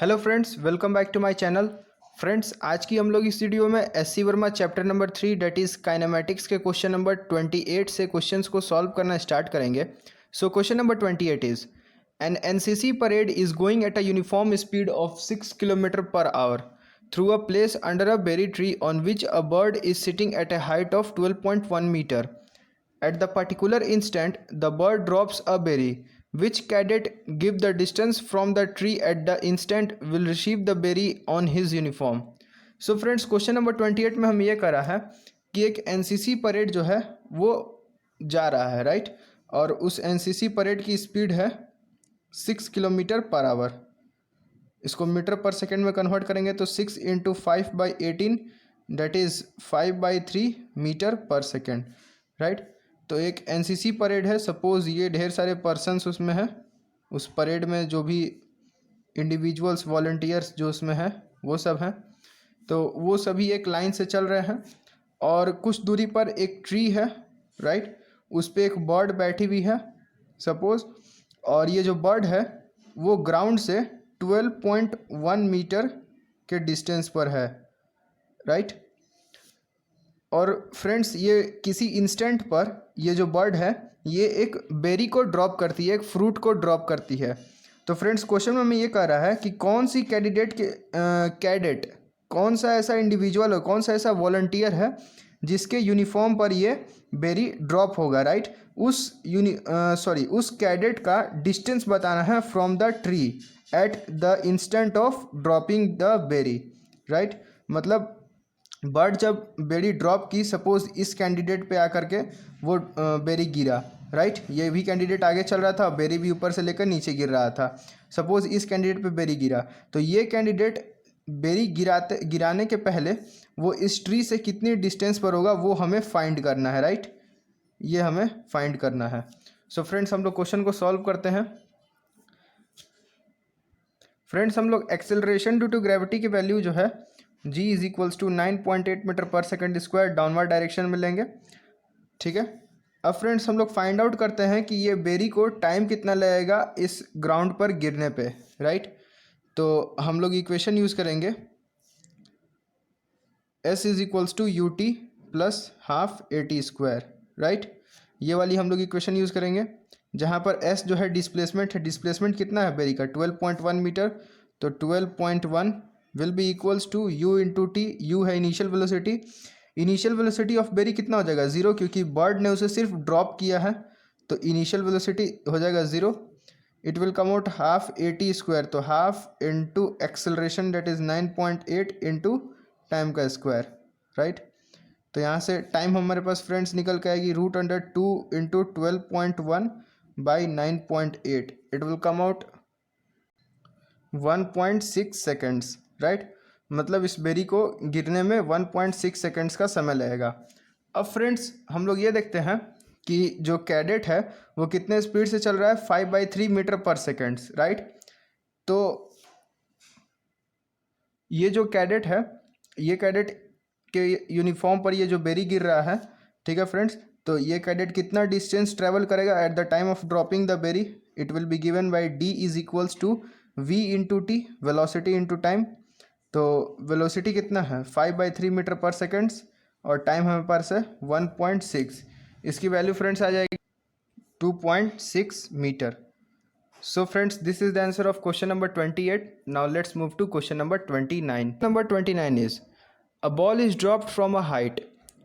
Hello friends, welcome back to my channel. Friends, आज की हम लोग इस वीडियो में H C Verma chapter number 3 that is kinematics के क्वेश्चन नंबर 28 से क्वेश्चंस को सॉल्व करना स्टार्ट करेंगे। So question number 28 is an NCC parade is going at a uniform speed of 6 kilometre per hour through a place under a berry tree on which a bird is sitting at a height of 12.1 meter. At the particular instant, the bird drops a berry. Which cadet give the distance from the tree at the instant will receive the berry on his uniform? So friends, question number 28 में हम ये कर रहा है कि एक NCC parade जो है वो जा रहा है, राइट। और उस एनसीसी परेड की स्पीड है 6 किलोमीटर पर आवर। इसको मीटर पर सेकेंड में कन्वर्ट करेंगे तो 6 इंटू 5/18 डेट इज़ 5/3 मीटर पर सेकेंड, राइट। तो एक एनसीसी परेड है, सपोज़ ये ढेर सारे पर्सन्स उसमें हैं, उस परेड में जो भी इंडिविजुअल्स वॉल्टियर्स जो उसमें हैं वो सब हैं। तो वो सभी एक लाइन से चल रहे हैं और कुछ दूरी पर एक ट्री है, राइट। उस पर एक बर्ड बैठी हुई है सपोज़, और ये जो बर्ड है वो ग्राउंड से 12.1 मीटर के डिस्टेंस पर है, राइट। और फ्रेंड्स, ये किसी इंस्टेंट पर ये जो बर्ड है ये एक बेरी को ड्रॉप करती है, एक फ्रूट को ड्रॉप करती है। तो फ्रेंड्स, क्वेश्चन में हमें ये कह रहा है कि कौन सी कैडेट कौन सा ऐसा इंडिविजुअल है, कौन सा ऐसा वॉलंटियर है जिसके यूनिफॉर्म पर ये बेरी ड्रॉप होगा, राइट। उस कैडेट का डिस्टेंस बताना है from the tree at the instant of dropping the berry, right. मतलब बर्ड जब बेरी ड्रॉप की, सपोज इस कैंडिडेट पे आकर के वो बेरी गिरा, राइट। ये भी कैंडिडेट आगे चल रहा था, बेरी भी ऊपर से लेकर नीचे गिर रहा था। सपोज इस कैंडिडेट पे बेरी गिरा, तो ये कैंडिडेट बेरी गिराने के पहले वो इस ट्री से कितनी डिस्टेंस पर होगा वो हमें फाइंड करना है, राइट। ये हमें फाइंड करना है। सो फ्रेंड्स, हम लोग क्वेश्चन को सॉल्व करते हैं। फ्रेंड्स, हम लोग एक्सेलरेशन ड्यू टू ग्रेविटी की वैल्यू जो है g is equals to 9.8 metre पर सेकेंड स्क्वायर डाउनवर्ड डायरेक्शन में लेंगे, ठीक है। अब फ्रेंड्स, हम लोग फाइंड आउट करते हैं कि ये बेरी को टाइम कितना लगेगा इस ग्राउंड पर गिरने पे, राइट। तो हम लोग इक्वेशन यूज़ करेंगे s is equals to u t plus half a t square, right. ये वाली हम लोग इक्वेशन यूज़ करेंगे जहाँ पर s जो है डिस्प्लेसमेंट है। डिस्प्लेसमेंट कितना है बेरी का? 12.1 मीटर। तो 12.1 will be equals to u into t. U है initial velocity. Initial velocity of बेरी कितना हो जाएगा? 0, क्योंकि बर्ड ने उसे सिर्फ ड्रॉप किया है, तो इनिशियल वेलोसिटी हो जाएगा 0। It will come out half a t square, तो half into acceleration that is 9.8 into time का स्क्वायर, राइट। तो यहाँ से टाइम हमारे पास फ्रेंड्स निकल के आएगी √2 into 12.1 by 9.8। It will come out 1.6 seconds, right. मतलब इस बेरी को गिरने में 1.6 सेकेंड्स का समय लगेगा। अब फ्रेंड्स, हम लोग ये देखते हैं कि जो कैडेट है वो कितने स्पीड से चल रहा है, 5/3 मीटर पर सेकेंड्स, राइट। तो ये जो कैडेट है, ये कैडेट के यूनिफॉर्म पर ये जो बेरी गिर रहा है, ठीक है फ्रेंड्स। तो ये कैडेट कितना डिस्टेंस ट्रेवल करेगा at the time of dropping the berry? It will be given by d is equals to v into t, velocity into time. तो वेलोसिटी कितना है? 5/3 मीटर पर सेकेंड्स, और टाइम हमारे पास है 1.6। इसकी वैल्यू फ्रेंड्स आ जाएगी 2.6 metre. So friends, this is the answer of question number 28. Now let's move to question number 29. Number 29 is, a ball is dropped from a height.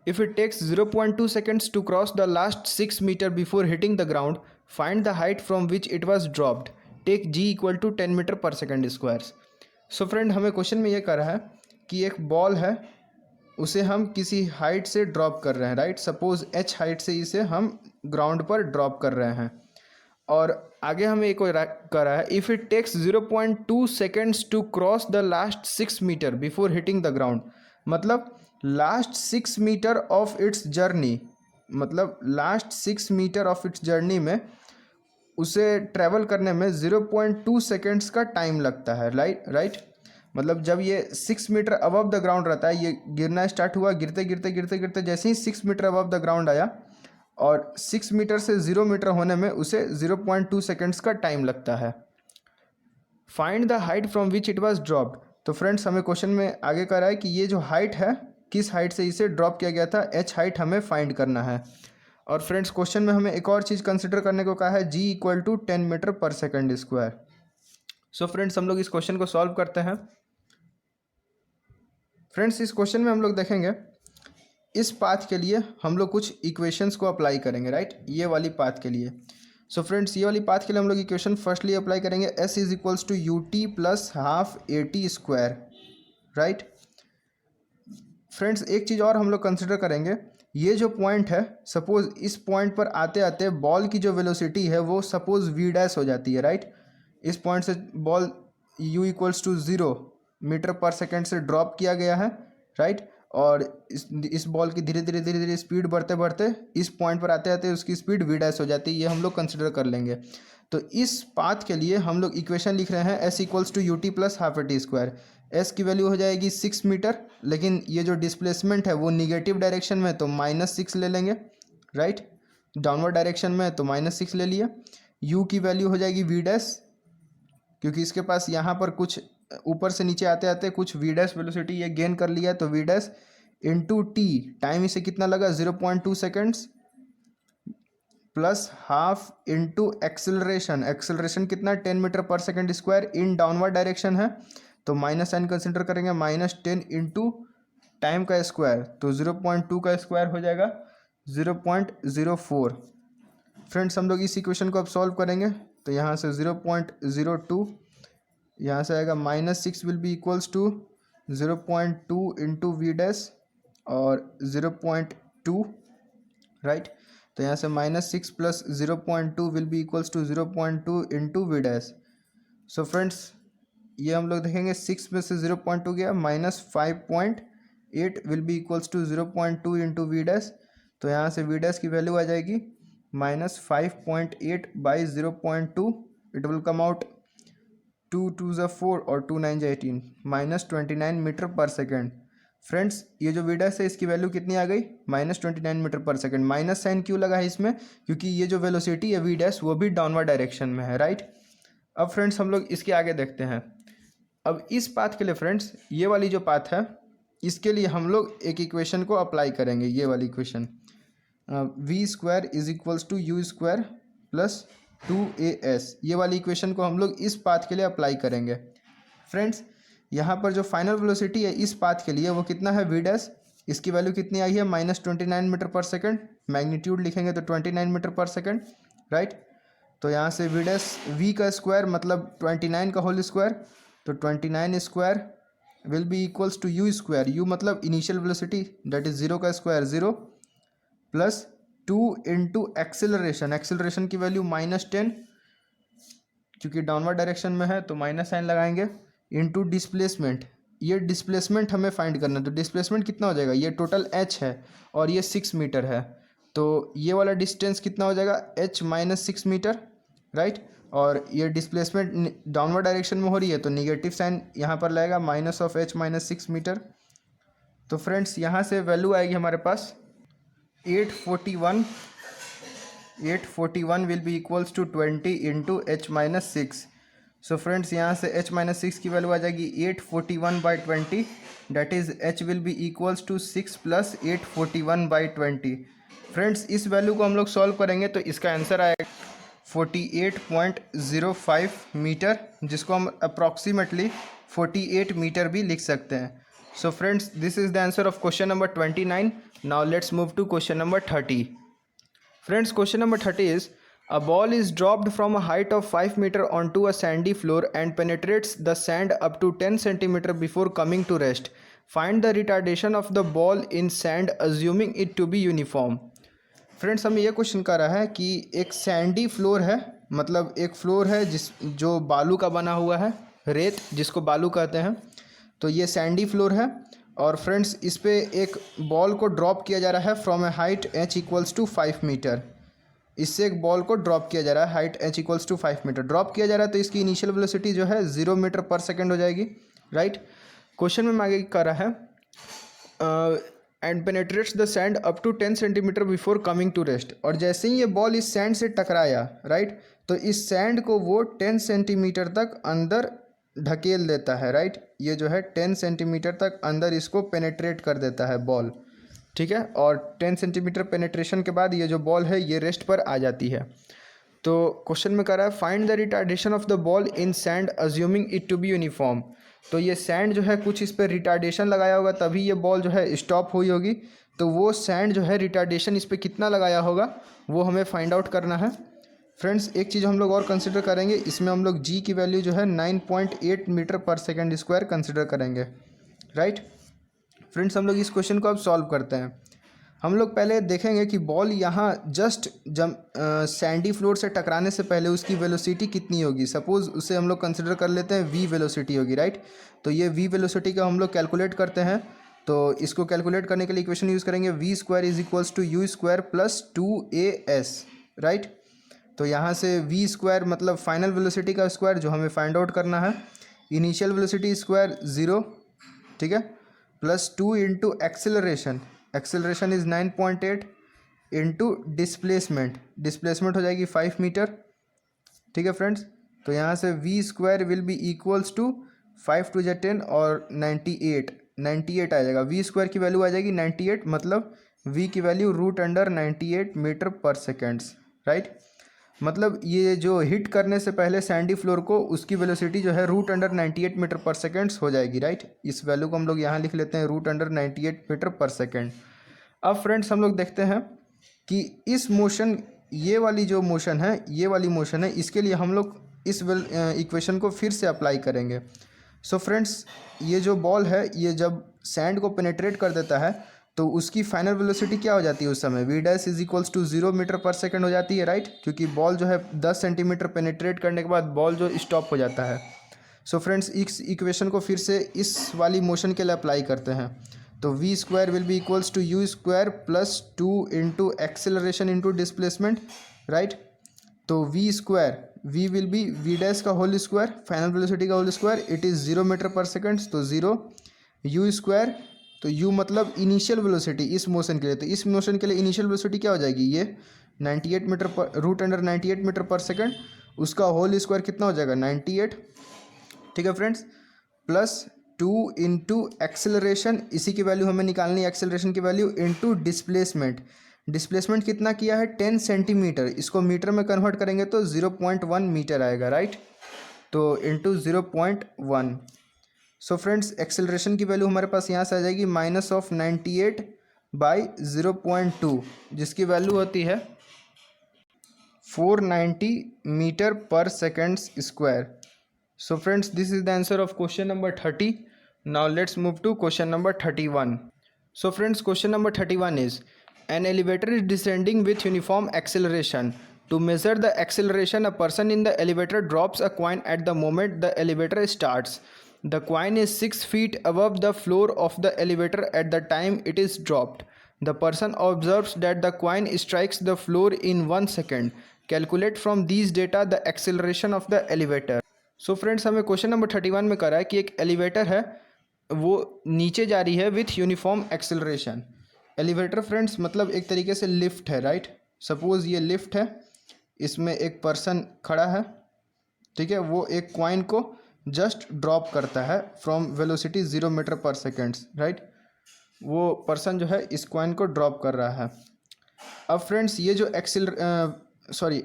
If it takes 0.2 seconds to cross the last 6 meter before hitting the ground, find the height from which it was dropped. Take g equal to 10 meter per second squares. So friend, हमें question में ये कह रहा है कि एक ball है, उसे हम किसी हाइट से ड्रॉप कर रहे हैं, राइट। सपोज h हाइट से इसे हम ग्राउंड पर ड्रॉप कर रहे हैं, और आगे हमें एक कह रहा है if it takes 0.2 seconds to cross the last 6 meter before hitting the ground. मतलब last 6 meter of its journey, मतलब last 6 meter of its journey में उसे ट्रैवल करने में 0.2 सेकेंड्स का टाइम लगता है, राइट। मतलब जब ये 6 मीटर अबव द ग्राउंड रहता है, ये गिरना स्टार्ट हुआ, गिरते गिरते गिरते गिरते जैसे ही 6 मीटर अबव द ग्राउंड आया, और 6 मीटर से 0 मीटर होने में उसे 0.2 सेकेंड्स का टाइम लगता है। Find the height from which it was dropped. तो फ्रेंड्स हमें क्वेश्चन में आगे कह रहा है कि ये जो हाइट है किस हाइट से इसे ड्रॉप किया गया था, एच हाइट हमें फाइंड करना है। और फ्रेंड्स क्वेश्चन में हमें एक और चीज़ कंसिडर करने को कहा है, जी इक्वल टू 10 मीटर पर सेकेंड स्क्वायर। सो फ्रेंड्स हम लोग इस क्वेश्चन को सॉल्व करते हैं। फ्रेंड्स इस क्वेश्चन में हम लोग देखेंगे इस पाथ के लिए हम लोग कुछ इक्वेशंस को अप्लाई करेंगे, राइट, ये वाली पाथ के लिए। सो फ्रेंड्स ये वाली पाथ के लिए हम लोग इक्वेशन फर्स्टली अप्लाई करेंगे, s is equals to u t plus half a t square, right. Friends एक चीज़ और हम लोग कंसिडर करेंगे, ये जो पॉइंट है, सपोज इस पॉइंट पर आते आते बॉल की जो वेलोसिटी है वो सपोज वी डैश हो जाती है, राइट। इस पॉइंट से ball u equals to 0 metre पर सेकेंड से ड्रॉप किया गया है, राइट। और इस बॉल की धीरे धीरे स्पीड बढ़ते बढ़ते इस पॉइंट पर आते आते उसकी स्पीड वी डैश हो जाती है, ये हम लोग कंसिडर कर लेंगे। तो इस पाथ के लिए हम लोग इक्वेशन लिख रहे हैं s equals to u t plus half a t square. S की वैल्यू हो जाएगी 6 मीटर, लेकिन ये जो डिस्प्लेसमेंट है वो निगेटिव डायरेक्शन में, तो -6 ले लेंगे, राइट। डाउनवर्ड डायरेक्शन में तो -6 ले लिया। यू की वैल्यू हो जाएगी वी डैश, क्योंकि इसके पास यहाँ पर कुछ ऊपर से नीचे आते आते कुछ वी डैश वेलोसिटी ये गेन कर लिया है, तो v dash into t, time इसे कितना लगा 0.2 seconds, plus half into acceleration, acceleration कितना 10 मीटर पर second square in downward direction है, तो माइनस साइन कंसिडर करेंगे, -10 इंटू टाइम का स्क्वायर, तो 0.2 का स्क्वायर हो जाएगा 0.04। फ्रेंड्स हम लोग इस इक्वेशन को अब सॉल्व करेंगे, तो यहाँ से 0.02, यहाँ से आएगा -6 will be equals to 0.2 into v dash और 0.2, राइट। तो यहाँ से -6 plus 0.2 will be equals to 0.2 into v dash. So friends ये हम लोग देखेंगे 6 में से 0.2 गया, -5.8 will be equals to 0.2 into v dash. तो यहाँ से वी डैश की वैल्यू आ जाएगी -5.8 by 0.2, it will come out 2 2 ज़ा 4 और 2 9 ज़ा 18, -29 मीटर पर सेकेंड। फ्रेंड्स ये जो वी डैश है इसकी वैल्यू कितनी आ गई, -29 मीटर पर सेकेंड। माइनस साइन क्यों लगा है इसमें, क्योंकि ये जो वेलोसिटी है वी डैश वो भी डाउनवर्ड डायरेक्शन में है, राइट। अब फ्रेंड्स हम लोग इसके आगे देखते हैं। अब इस पाथ के लिए फ्रेंड्स ये वाली जो पाथ है इसके लिए हम लोग एक इक्वेशन को अप्लाई करेंगे, ये वाली equation, v square is equals to u square plus 2as, ये वाली इक्वेशन को हम लोग इस पाथ के लिए अप्लाई करेंगे। फ्रेंड्स यहाँ पर जो फाइनल वेलोसिटी है इस पाथ के लिए वो कितना है, वी डैश, इसकी वैल्यू कितनी आई है -29 मीटर पर सेकेंड, मैग्नीट्यूड लिखेंगे तो 29 मीटर पर सेकेंड, राइट। तो यहाँ से वी डैश वी का स्क्वायर मतलब 29 का होल स्क्वायर, तो 29 square will be equals to u square, u मतलब इनिशियल वेलोसिटी दैट इज 0 का square 0, plus 2 into acceleration, acceleration की वैल्यू -10, क्योंकि डाउनवर्ड डायरेक्शन में है तो माइनस साइन लगाएंगे, इंटू डिस्प्लेसमेंट, ये डिस्प्लेसमेंट हमें फाइंड करना है। तो डिस्प्लेसमेंट कितना हो जाएगा, ये टोटल h है और ये 6 मीटर है, तो ये वाला डिस्टेंस कितना हो जाएगा h -6 मीटर, राइट। और ये डिस्प्लेसमेंट डाउनवर्ड डायरेक्शन में हो रही है तो निगेटिव साइन यहाँ पर लगेगा, -h -6 मीटर। तो फ्रेंड्स यहाँ से वैल्यू आएगी हमारे पास 841 will be equals to 20 into h -6। So friends यहाँ से h -6 की वैल्यू आ जाएगी 841/20, that is h will be equals to 6 plus 841/20। Friends इस वैल्यू को हम लोग सॉल्व करेंगे तो इसका आंसर आएगा 48.05 मीटर, जिसको हम अप्रॉक्सीमेटली 48 मीटर भी लिख सकते हैं। So friends, this is the answer of question number 29. Now let's move to question number 30. Friends, question number 30 is, a ball is dropped from a height of 5 meter onto a sandy floor and penetrates the sand up to 10 centimeter before coming to rest. Find the retardation of the ball in sand assuming it to be uniform. Friends हमें यह question कर रहा है कि एक Sandy floor है, मतलब एक फ्लोर है जो बालू का बना हुआ है, रेत जिसको बालू कहते हैं, तो ये सैंडी फ्लोर है। और फ्रेंड्स इस पे एक बॉल को ड्रॉप किया जा रहा है from a height h equals to 5 metre, इससे एक बॉल को ड्रॉप किया जा रहा है, height h equals to 5 metre drop किया जा रहा है, तो इसकी इनिशियल वेलोसिटी जो है 0 मीटर पर सेकेंड हो जाएगी, राइट। क्वेश्चन में आगे कर रहा है and penetrates the sand up to 10 centimetre before coming to rest. और जैसे ही ये बॉल इस सैंड से टकराया, राइट, तो इस सैंड को वो 10 सेंटीमीटर तक अंदर ढकेल देता है, राइट। ये जो है 10 सेंटीमीटर तक अंदर इसको पेनेट्रेट कर देता है बॉल, ठीक है। और 10 सेंटीमीटर पेनेट्रेशन के बाद ये जो बॉल है ये रेस्ट पर आ जाती है। तो क्वेश्चन में कह रहा है find the retardation of the ball in sand assuming it to be uniform. तो ये सैंड जो है कुछ इस पर रिटार्डेशन लगाया होगा तभी ये बॉल जो है स्टॉप हुई होगी। तो वो सैंड जो है रिटार्डेशन इस पर कितना लगाया होगा वो हमें फाइंड आउट करना है। फ्रेंड्स एक चीज़ हम लोग और कंसिडर करेंगे, इसमें हम लोग जी की वैल्यू जो है 9.8 मीटर पर सेकेंड स्क्वायर कंसिडर करेंगे, राइट। फ्रेंड्स हम लोग इस क्वेश्चन को अब सॉल्व करते हैं। हम लोग पहले देखेंगे कि बॉल यहाँ जस्ट सैंडी फ्लोर से टकराने से पहले उसकी वेलोसिटी कितनी होगी। सपोज़ उसे हम लोग कंसिडर कर लेते हैं v वेलोसिटी होगी, राइट। तो ये v वेलोसिटी का हम लोग कैलकुलेट करते हैं। तो इसको कैलकुलेट करने के लिए इक्वेशन यूज़ करेंगे v square is equals to u square plus 2as, right. तो यहाँ से v स्क्वायर मतलब फाइनल वेलोसिटी का स्क्वायर जो हमें फाइंड आउट करना है, इनिशियल वेलोसिटी स्क्वायर 0, ठीक है, plus 2 into acceleration, acceleration is 9.8 into displacement हो जाएगी 5 मीटर, ठीक है फ्रेंड्स। तो यहाँ से v square will be equals to 5 to 10 और 98 आ जाएगा। v स्क्वायर की वैल्यू आ जाएगी 98, मतलब v की वैल्यू √98 मीटर पर सेकेंड्स, राइट। मतलब ये जो हिट करने से पहले सैंडी फ्लोर को उसकी वेलोसिटी जो है √98 मीटर पर सेकेंड्स हो जाएगी, राइट। इस वैल्यू को हम लोग यहाँ लिख लेते हैं √98 मीटर पर सेकेंड। अब फ्रेंड्स हम लोग देखते हैं कि इस मोशन, ये वाली जो मोशन है, ये वाली मोशन है, इसके लिए हम लोग इस इक्वेशन को फिर से अप्लाई करेंगे। सो फ्रेंड्स ये जो बॉल है ये जब सैंड को पेनेट्रेट कर देता है तो उसकी फाइनल वेलोसिटी क्या हो जाती है उस समय, v dash is equals to 0 metre पर सेकेंड हो जाती है, राइट। क्योंकि बॉल जो है 10 सेंटीमीटर पेनेट्रेट करने के बाद बॉल जो स्टॉप हो जाता है। सो फ्रेंड्स इस इक्वेशन को फिर से इस वाली मोशन के लिए अप्लाई करते हैं। तो v square will be equals to u square plus 2 into acceleration into displacement, right. तो v square, v will be v dash का होल स्क्वायर, फाइनल वेलोसिटी का whole square, it is 0 metre पर second, तो 0, u square, तो u मतलब initial velocity इस motion के लिए, तो इस मोशन के लिए इनिशियल वेलोसिटी क्या हो जाएगी, ये 98 मीटर पर √98 मीटर पर सेकेंड, उसका होल स्क्वायर कितना हो जाएगा 98, ठीक है फ्रेंड्स, प्लस 2 इंटू एक्सेलरेशन, इसी की वैल्यू हमें निकालनी है, एक्सेलरेशन की वैल्यू, इंटू डिस्प्लेसमेंट कितना किया है 10 सेंटीमीटर, इसको मीटर में कन्वर्ट करेंगे तो 0.1 मीटर आएगा, राइट। तो इंटू 0.1। सो फ्रेंड्स एक्सेलरेशन की वैल्यू हमारे पास यहाँ से आ जाएगी -98 बाई 0.2, जिसकी वैल्यू होती है 490 मीटर पर second square. So friends this is the answer of question number 30। Now let's move to question number 31। So friends question number 31 is an elevator is descending with uniform acceleration. To measure the acceleration, a person in the elevator drops a coin at the moment the elevator starts. The coin is 6 feet above the floor of the elevator at the time it is dropped. The person observes that the coin strikes the floor in 1 second. Calculate from these data the acceleration of the elevator. So friends हमें question number 31 में करा है कि एक elevator है वो नीचे जा रही है with uniform acceleration. Elevator friends मतलब एक तरीके से लिफ्ट है, राइट। सपोज़ ये लिफ्ट है, इसमें एक पर्सन खड़ा है, ठीक है, वो एक कॉइन को जस्ट ड्रॉप करता है फ्रॉम वेलोसिटी 0 मीटर पर सेकेंड्स, राइट। वो पर्सन जो है इस कॉइन को ड्रॉप कर रहा है। अब फ्रेंड्स ये जो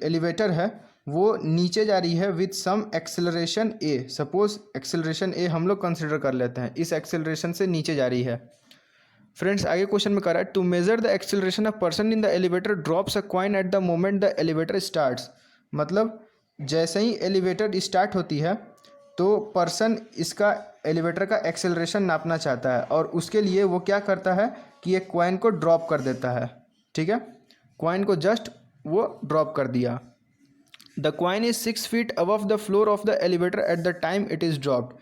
एलिवेटर है वो नीचे जा रही है with some acceleration a। Suppose acceleration a हम लोग कंसिडर कर लेते हैं, इस एक्सेलरेशन से नीचे जा रही है। फ्रेंड्स आगे क्वेश्चन में कह रहा है to measure the acceleration of person in the elevator drops a coin at the moment the elevator starts. मतलब जैसे ही एलिवेटर स्टार्ट होती है तो पर्सन इसका एलिवेटर का एक्सेलरेशन नापना चाहता है और उसके लिए वो क्या करता है कि एक कॉइन को ड्रॉप कर देता है, ठीक है। कॉइन को जस्ट वो ड्रॉप कर दिया। The coin is 6 feet above the floor of the elevator eight the time it is dropped.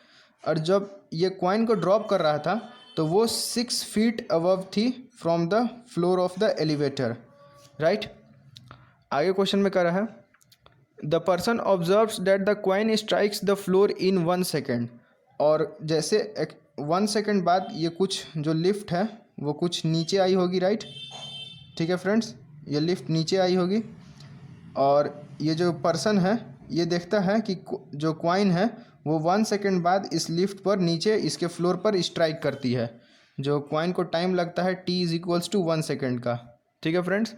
और जब ये कॉइन को ड्रॉप कर रहा था तो वो 6 feet अबव थी from the floor of the elevator, right. आगे क्वेश्चन में कह रहा है the person observes that the coin strikes the floor in 1 second। और जैसे 1 second बाद ये कुछ जो लिफ्ट है वो कुछ नीचे आई होगी, राइट। ठीक है फ्रेंड्स, ये लिफ्ट नीचे आई होगी और ये जो पर्सन है ये देखता है कि जो कॉइन है वो 1 सेकेंड बाद इस लिफ्ट पर नीचे इसके फ्लोर पर स्ट्राइक करती है। जो कॉइन को टाइम लगता है t = 1 सेकेंड का। ठीक है फ्रेंड्स,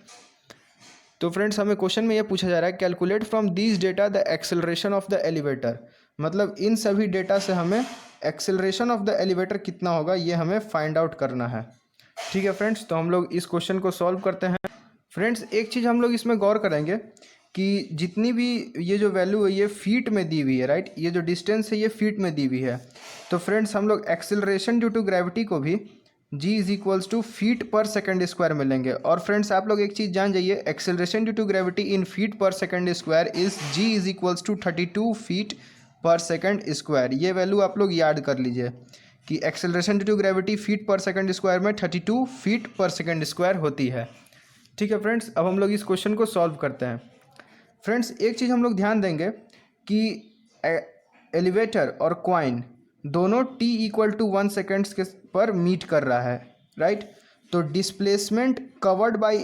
तो फ्रेंड्स हमें क्वेश्चन में ये पूछा जा रहा है calculate from these data the acceleration of the elevator. मतलब इन सभी डेटा से हमें एक्सेलरेशन ऑफ द एलिवेटर कितना होगा ये हमें फाइंड आउट करना है। ठीक है फ्रेंड्स, तो हम लोग इस क्वेश्चन को सॉल्व करते हैं। फ्रेंड्स एक चीज़ हम लोग इसमें गौर करेंगे कि जितनी भी ये जो वैल्यू है ये फीट में दी हुई है, राइट। ये जो डिस्टेंस है ये फीट में दी हुई है। तो फ्रेंड्स हम लोग एक्सेलरेशन ड्यू टू ग्रेविटी को भी g = feet per second square में लेंगे। और फ्रेंड्स आप लोग एक चीज़ जान जाइए, acceleration due to gravity in feet per second square is g = 32 feet per second square. ये वैल्यू आप लोग याद कर लीजिए कि acceleration due to gravity feet per second square में 32 फीट पर सेकंड स्क्वायर होती है। ठीक है फ्रेंड्स, अब हम लोग इस क्वेश्चन को सॉल्व करते हैं। फ्रेंड्स एक चीज़ हम लोग ध्यान देंगे कि एलिवेटर और कॉइन दोनों t = 1 सेकेंड्स के पर मीट कर रहा है, राइट। तो डिस्प्लेसमेंट कवर्ड बाय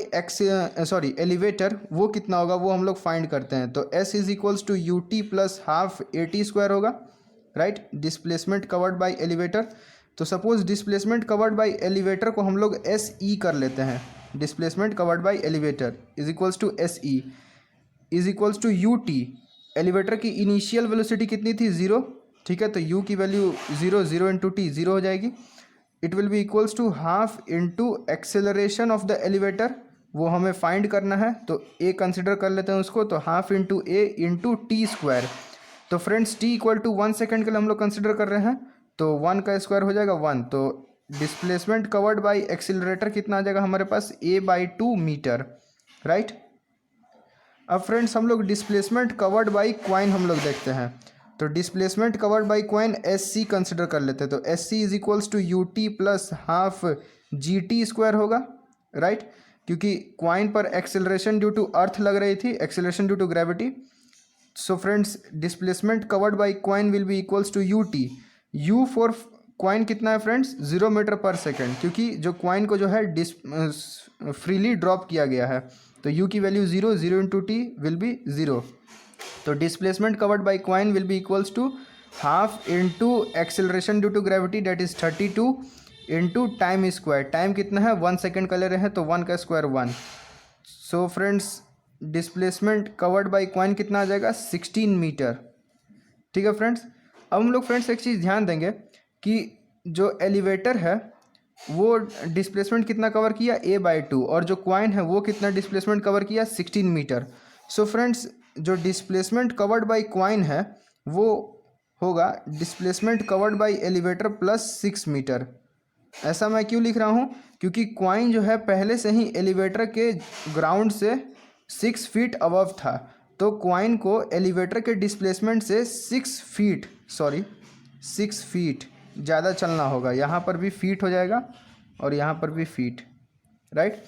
एलिवेटर वो कितना होगा वो हम लोग फाइंड करते हैं। तो s = ut + हाफ at² होगा, right. Displacement covered by elevator, तो suppose displacement covered by elevator को हम लोग SE कर लेते हैं। Displacement covered by elevator SE = ut। Elevator की इनिशियल वेलोसिटी कितनी थी 0, ठीक है। तो u की वैल्यू 0 × t 0 हो जाएगी। It will be equals to half into acceleration of the elevator, वो हमें फाइंड करना है। तो a कंसिडर कर लेते हैं उसको, तो half into a into t²। तो फ्रेंड्स t = 1 सेकेंड के लिए हम लोग कंसिडर कर रहे हैं, तो 1 का स्क्वायर हो जाएगा 1। तो डिस्प्लेसमेंट कवर्ड बाय एक्सेलरेटर कितना आ जाएगा हमारे पास a/2 मीटर, राइट। अब फ्रेंड्स हम लोग डिस्प्लेसमेंट कवर्ड बाय कॉइन हम लोग देखते हैं। तो displacement covered by coin SC consider कर लेते हैं। तो SC = ut + हाफ GT² होगा, राइट। क्योंकि कॉइन पर एक्सेलरेशन ड्यू टू अर्थ लग रही थी, acceleration due to gravity. So friends displacement covered by coin will be equals to ut। u for coin कितना है फ्रेंड्स 0 मीटर पर सेकेंड, क्योंकि जो कॉइन को जो है फ्रीली ड्रॉप किया गया है। तो u की वैल्यू 0 × t विल बी 0। तो displacement covered by coin will be equals to half into acceleration due to gravity that is 32 into time square. Time कितना है 1 सेकेंड का ले रहे हैं, तो 1 का square 1। So friends displacement covered by coin कितना आ जाएगा 16 मीटर। ठीक है फ्रेंड्स, अब हम लोग फ्रेंड्स एक चीज़ ध्यान देंगे कि जो एलिवेटर है वो डिस्प्लेसमेंट कितना कवर किया a/2, और जो कॉइन है वो कितना डिस्प्लेसमेंट कवर किया 16 मीटर। सो फ्रेंड्स जो डिस्प्लेसमेंट कवर्ड बाय कॉइन है वो होगा displacement covered by elevator plus 6 metre. ऐसा मैं क्यों लिख रहा हूँ, क्योंकि कॉइन जो है पहले से ही एलिवेटर के ग्राउंड से 6 फीट अबव था। तो कॉइन को एलिवेटर के डिस्प्लेसमेंट से 6 फीट ज़्यादा चलना होगा। यहाँ पर भी फीट हो जाएगा और यहाँ पर भी फीट, राइट।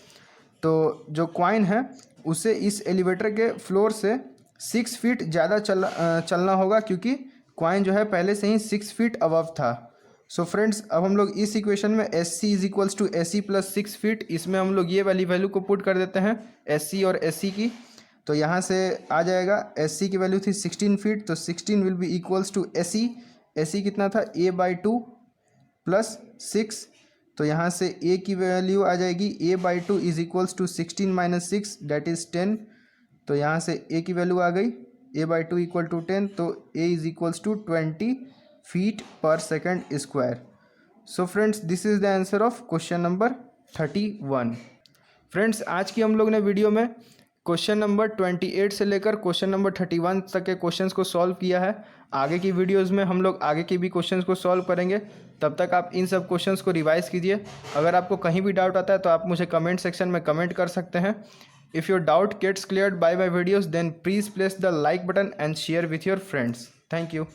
तो जो कॉइन है उसे इस एलिवेटर के फ्लोर से 6 फीट ज़्यादा चलना होगा, क्योंकि कॉइन जो है पहले से ही 6 फीट अबव था। सो फ्रेंड्स अब हम लोग इस इक्वेशन में SC = SE + 6 फीट, इसमें हम लोग ये वाली वैल्यू को पुट कर देते हैं SC और SE की। तो यहाँ से आ जाएगा SC की वैल्यू थी 16 फीट, तो 16 will be equals to SE। SE कितना था a/2 + 6। तो यहाँ से a की वैल्यू आ जाएगी a/2 is equals to 16 - 6 that is 10। तो यहाँ से a की वैल्यू आ गई a/2 = 10। तो a is equals to 20 feet per second square. So friends this is the answer of question number 31। Friends आज की हम लोग ने वीडियो में क्वेश्चन नंबर 28 से लेकर क्वेश्चन नंबर 31 तक के क्वेश्चंस को सॉल्व किया है। आगे की वीडियोस में हम लोग आगे के भी क्वेश्चंस को सॉल्व करेंगे। तब तक आप इन सब क्वेश्चंस को रिवाइज कीजिए। अगर आपको कहीं भी डाउट आता है तो आप मुझे कमेंट सेक्शन में कमेंट कर सकते हैं। If your doubt gets cleared by my videos then please press the like button and share with your friends. Thank you.